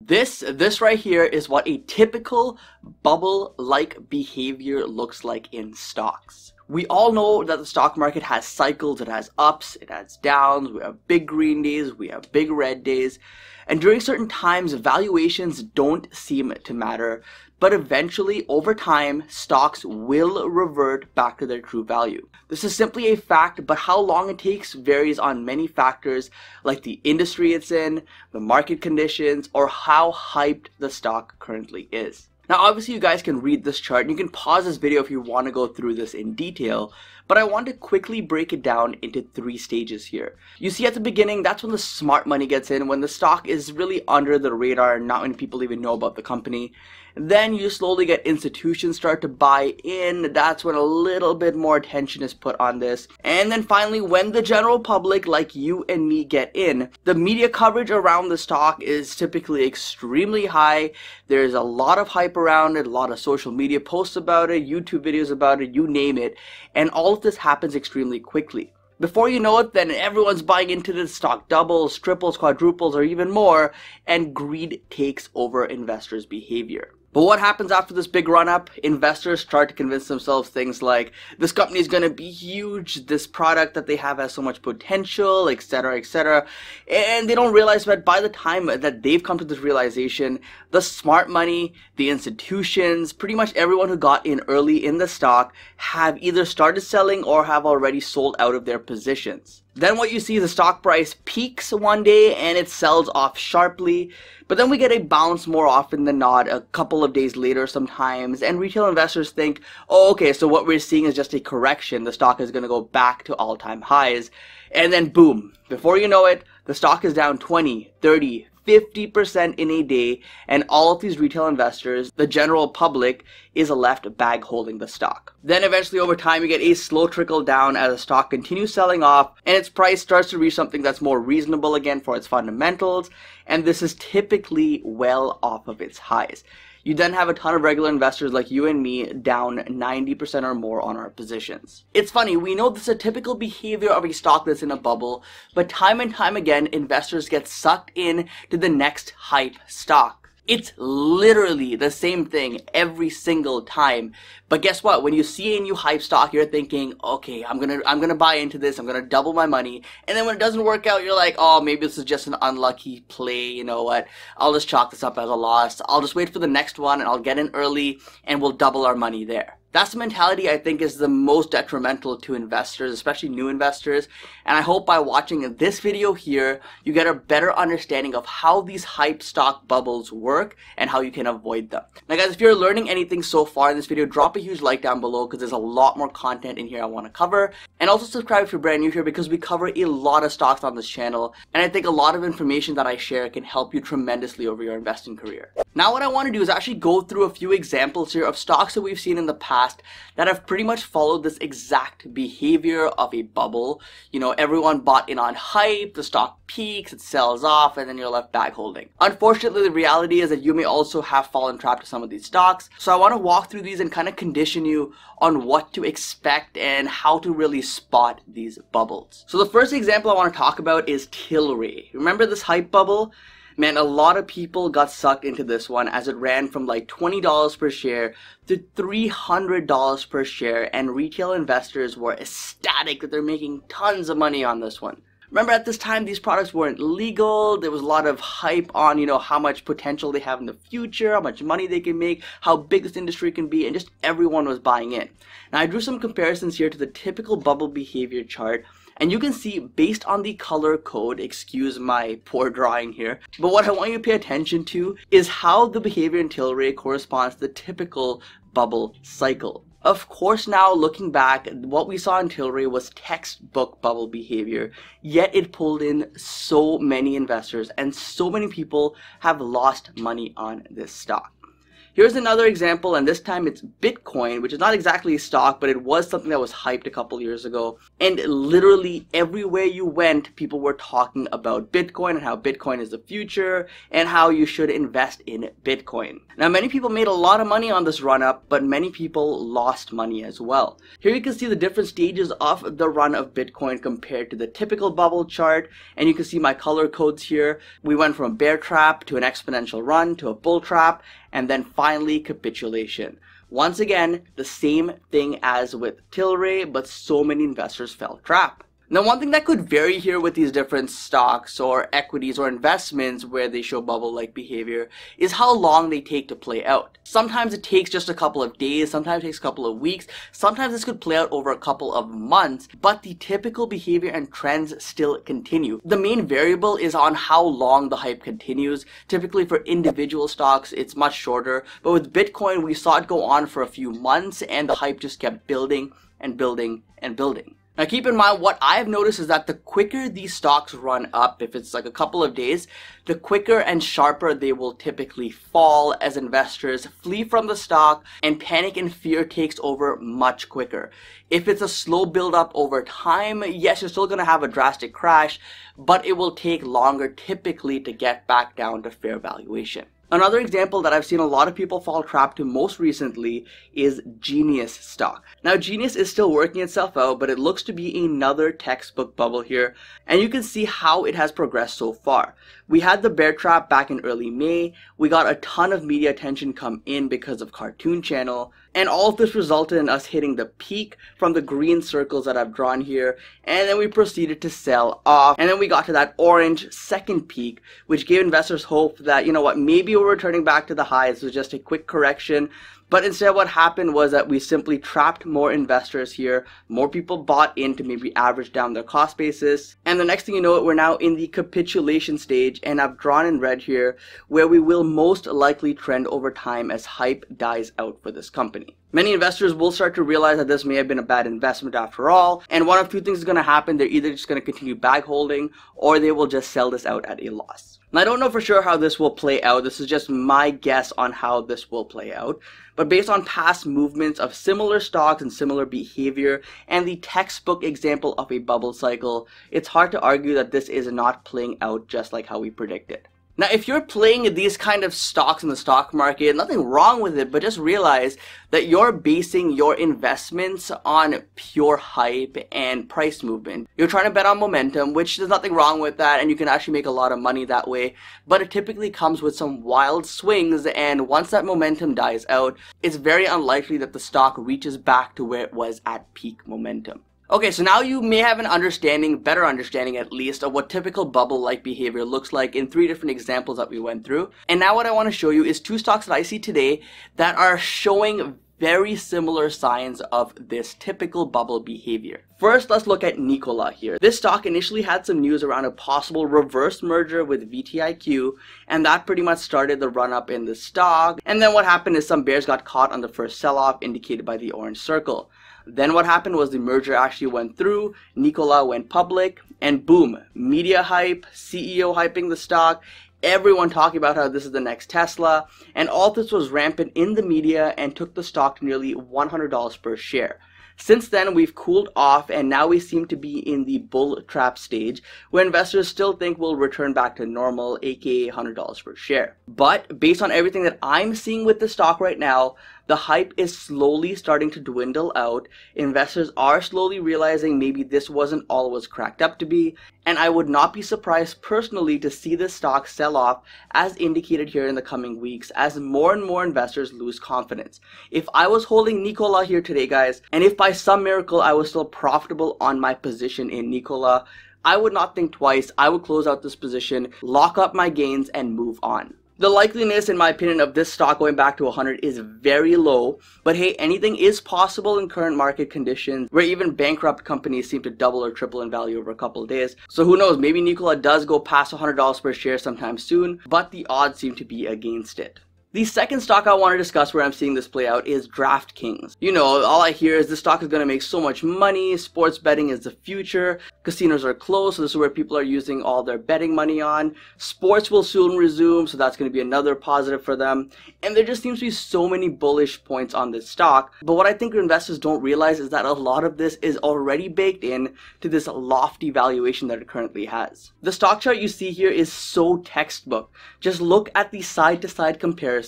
This right here is what a typical bubble-like behavior looks like in stocks. We all know that the stock market has cycles, it has ups, it has downs, we have big green days, we have big red days, and during certain times, valuations don't seem to matter, but eventually, over time, stocks will revert back to their true value. This is simply a fact, but how long it takes varies on many factors like the industry it's in, the market conditions, or how hyped the stock currently is. Now obviously you guys can read this chart and you can pause this video if you want to go through this in detail, but I want to quickly break it down into 3 stages here. You see at the beginning, that's when the smart money gets in, when the stock is really under the radar and not many people even know about the company. Then you slowly get institutions start to buy in, that's when a little bit more attention is put on this. And then finally, when the general public like you and me get in, the media coverage around the stock is typically extremely high. There's a lot of hype around it, a lot of social media posts about it, YouTube videos about it, you name it. And all of this happens extremely quickly. Before you know it, then everyone's buying into this, stock doubles, triples, quadruples, or even more, and greed takes over investors' behavior. But what happens after this big run-up? Investors start to convince themselves things like, this company is going to be huge, this product that they have has so much potential, etc., etc. And they don't realize that by the time that they've come to this realization, the smart money, the institutions, pretty much everyone who got in early in the stock have either started selling or have already sold out of their positions. Then what you see is the stock price peaks one day and it sells off sharply, but then we get a bounce more often than not a couple of days later sometimes, and retail investors think, oh okay, so what we're seeing is just a correction, the stock is going to go back to all-time highs, and then boom, before you know it, the stock is down 20, 30, 50% in a day, and all of these retail investors, the general public, is left bag holding the stock. Then eventually over time you get a slow trickle down as the stock continues selling off and its price starts to reach something that's more reasonable again for its fundamentals, and this is typically well off of its highs. You then have a ton of regular investors like you and me down 90% or more on our positions. It's funny, we know this is a typical behavior of a stock that's in a bubble, but time and time again, investors get sucked in to the next hype stock. It's literally the same thing every single time. But guess what? When you see a new hype stock, you're thinking, okay, I'm gonna buy into this, I'm gonna double my money. And then when it doesn't work out, you're like, oh, maybe this is just an unlucky play, you know what? I'll just chalk this up as a loss. I'll just wait for the next one and I'll get in early and we'll double our money there. That's the mentality I think is the most detrimental to investors, especially new investors. And I hope by watching this video here, you get a better understanding of how these hype stock bubbles work and how you can avoid them. Now guys, if you're learning anything so far in this video, drop a huge like down below because there's a lot more content in here I want to cover. And also subscribe if you're brand new here because we cover a lot of stocks on this channel. And I think a lot of information that I share can help you tremendously over your investing career. Now what I want to do is actually go through a few examples here of stocks that we've seen in the past that have pretty much followed this exact behavior of a bubble. You know, everyone bought in on hype, the stock peaks, it sells off, and then you're left bag holding. Unfortunately, the reality is that you may also have fallen trapped to some of these stocks. So I want to walk through these and kind of condition you on what to expect and how to really spot these bubbles. So the first example I want to talk about is Tilray. Remember this hype bubble? Man, a lot of people got sucked into this one as it ran from like $20 per share to $300 per share, and retail investors were ecstatic that they're making tons of money on this one. Remember, at this time, these products weren't legal. There was a lot of hype on, you know, how much potential they have in the future, how much money they can make, how big this industry can be, and just everyone was buying in. Now, I drew some comparisons here to the typical bubble behavior chart. And you can see based on the color code, excuse my poor drawing here, but what I want you to pay attention to is how the behavior in Tilray corresponds to the typical bubble cycle. Of course, now looking back, what we saw in Tilray was textbook bubble behavior, yet it pulled in so many investors and so many people have lost money on this stock. Here's another example, and this time it's Bitcoin, which is not exactly a stock, but it was something that was hyped a couple years ago. And literally everywhere you went, people were talking about Bitcoin and how Bitcoin is the future and how you should invest in Bitcoin. Now, many people made a lot of money on this run up, but many people lost money as well. Here you can see the different stages of the run of Bitcoin compared to the typical bubble chart, and you can see my color codes here. We went from a bear trap to an exponential run to a bull trap, and then finally capitulation. Once again, the same thing as with Tilray, but so many investors fell trap. Now, one thing that could vary here with these different stocks or equities or investments where they show bubble-like behavior is how long they take to play out. Sometimes it takes just a couple of days, sometimes it takes a couple of weeks, sometimes this could play out over a couple of months, but the typical behavior and trends still continue. The main variable is on how long the hype continues. Typically for individual stocks, it's much shorter, but with Bitcoin, we saw it go on for a few months and the hype just kept building and building and building. Now keep in mind, what I've noticed is that the quicker these stocks run up, if it's like a couple of days, the quicker and sharper they will typically fall as investors flee from the stock and panic and fear takes over much quicker. If it's a slow build up over time, yes, you're still going to have a drastic crash, but it will take longer typically to get back down to fair valuation. Another example that I've seen a lot of people fall trap to most recently is GNUS Stock. Now GNUS is still working itself out, but it looks to be another textbook bubble here, and you can see how it has progressed so far. We had the bear trap back in early May, we got a ton of media attention come in because of Cartoon Channel, and all of this resulted in us hitting the peak from the green circles that I've drawn here, and then we proceeded to sell off, and then we got to that orange second peak, which gave investors hope that, you know what, maybe we're returning back to the highs. It was just a quick correction. But instead what happened was that we simply trapped more investors here. More people bought in to maybe average down their cost basis. And the next thing you know, we're now in the capitulation stage, and I've drawn in red here where we will most likely trend over time as hype dies out for this company. Many investors will start to realize that this may have been a bad investment after all, and one of two things is going to happen. They're either just going to continue bag holding or they will just sell this out at a loss. And I don't know for sure how this will play out. This is just my guess on how this will play out. But based on past movements of similar stocks and similar behavior and the textbook example of a bubble cycle, it's hard to argue that this is not playing out just like how we predicted. Now, if you're playing these kind of stocks in the stock market, nothing wrong with it, but just realize that you're basing your investments on pure hype and price movement. You're trying to bet on momentum, which there's nothing wrong with that, and you can actually make a lot of money that way, but it typically comes with some wild swings, and once that momentum dies out, it's very unlikely that the stock reaches back to where it was at peak momentum. Okay, so now you may have an understanding, better understanding at least, of what typical bubble-like behavior looks like in 3 different examples that we went through. And now what I want to show you is 2 stocks that I see today that are showing very similar signs of this typical bubble behavior. First, let's look at Nikola here. This stock initially had some news around a possible reverse merger with VTIQ, and that pretty much started the run up in the stock. And then what happened is some bears got caught on the first sell-off indicated by the orange circle. Then what happened was the merger actually went through, Nikola went public, and boom, media hype, CEO hyping the stock, everyone talking about how this is the next Tesla, and all this was rampant in the media and took the stock to nearly $100 per share. Since then, we've cooled off, and now we seem to be in the bull trap stage, where investors still think we'll return back to normal, aka $100 per share. But based on everything that I'm seeing with the stock right now, the hype is slowly starting to dwindle out. Investors are slowly realizing maybe this wasn't all it was cracked up to be, and I would not be surprised personally to see this stock sell off as indicated here in the coming weeks as more and more investors lose confidence. If I was holding Nikola here today, guys, and if by some miracle I was still profitable on my position in Nikola, I would not think twice. I would close out this position, lock up my gains, and move on. The likeliness, in my opinion, of this stock going back to 100 is very low, but hey, anything is possible in current market conditions where even bankrupt companies seem to double or triple in value over a couple of days. So who knows, maybe Nikola does go past $100 per share sometime soon, but the odds seem to be against it. The second stock I want to discuss where I'm seeing this play out is DraftKings. You know, all I hear is this stock is going to make so much money, sports betting is the future, casinos are closed, so this is where people are using all their betting money on. Sports will soon resume, so that's going to be another positive for them. And there just seems to be so many bullish points on this stock. But what I think investors don't realize is that a lot of this is already baked in to this lofty valuation that it currently has. The stock chart you see here is so textbook. Just look at the side-to-side comparison,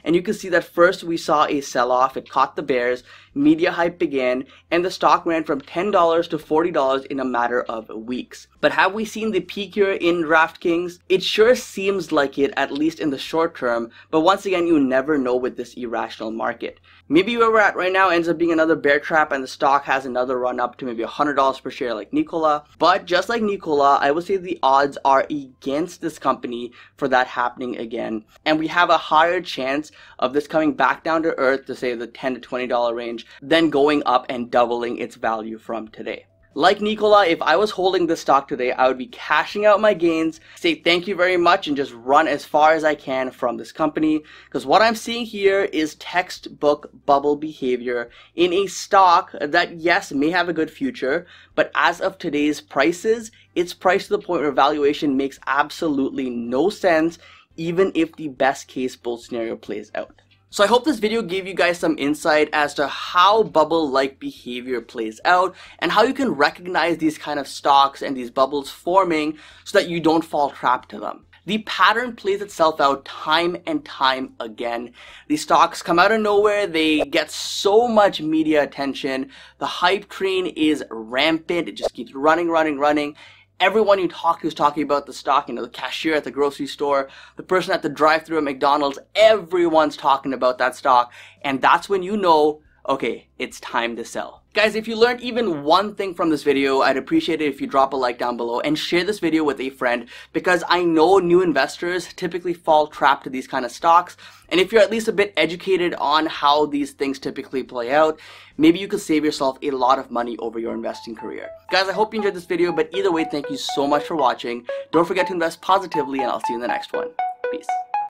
and you can see that first we saw a sell-off, it caught the bears, media hype began, and the stock ran from $10 to $40 in a matter of weeks. But have we seen the peak here in DraftKings? It sure seems like it, at least in the short term, but once again, you never know with this irrational market. Maybe where we're at right now ends up being another bear trap and the stock has another run up to maybe $100 per share like Nikola. But just like Nikola, I would say the odds are against this company for that happening again. And we have a higher chance of this coming back down to earth to say the $10 to $20 range than going up and doubling its value from today. Like Nikola, if I was holding this stock today, I would be cashing out my gains, say thank you very much, and just run as far as I can from this company. Because what I'm seeing here is textbook bubble behavior in a stock that, yes, may have a good future, but as of today's prices, it's priced to the point where valuation makes absolutely no sense, even if the best case bull scenario plays out. So I hope this video gave you guys some insight as to how bubble-like behavior plays out and how you can recognize these kind of stocks and these bubbles forming so that you don't fall trapped to them. The pattern plays itself out time and time again. These stocks come out of nowhere, they get so much media attention, the hype train is rampant, it just keeps running. Everyone you talk to is talking about the stock, you know, the cashier at the grocery store, the person at the drive-thru at McDonald's, everyone's talking about that stock. And that's when you know, okay, it's time to sell. Guys, if you learned even one thing from this video, I'd appreciate it if you drop a like down below and share this video with a friend, because I know new investors typically fall trapped to these kind of stocks. And if you're at least a bit educated on how these things typically play out, maybe you could save yourself a lot of money over your investing career. Guys, I hope you enjoyed this video, but either way, thank you so much for watching. Don't forget to invest positively, and I'll see you in the next one. Peace.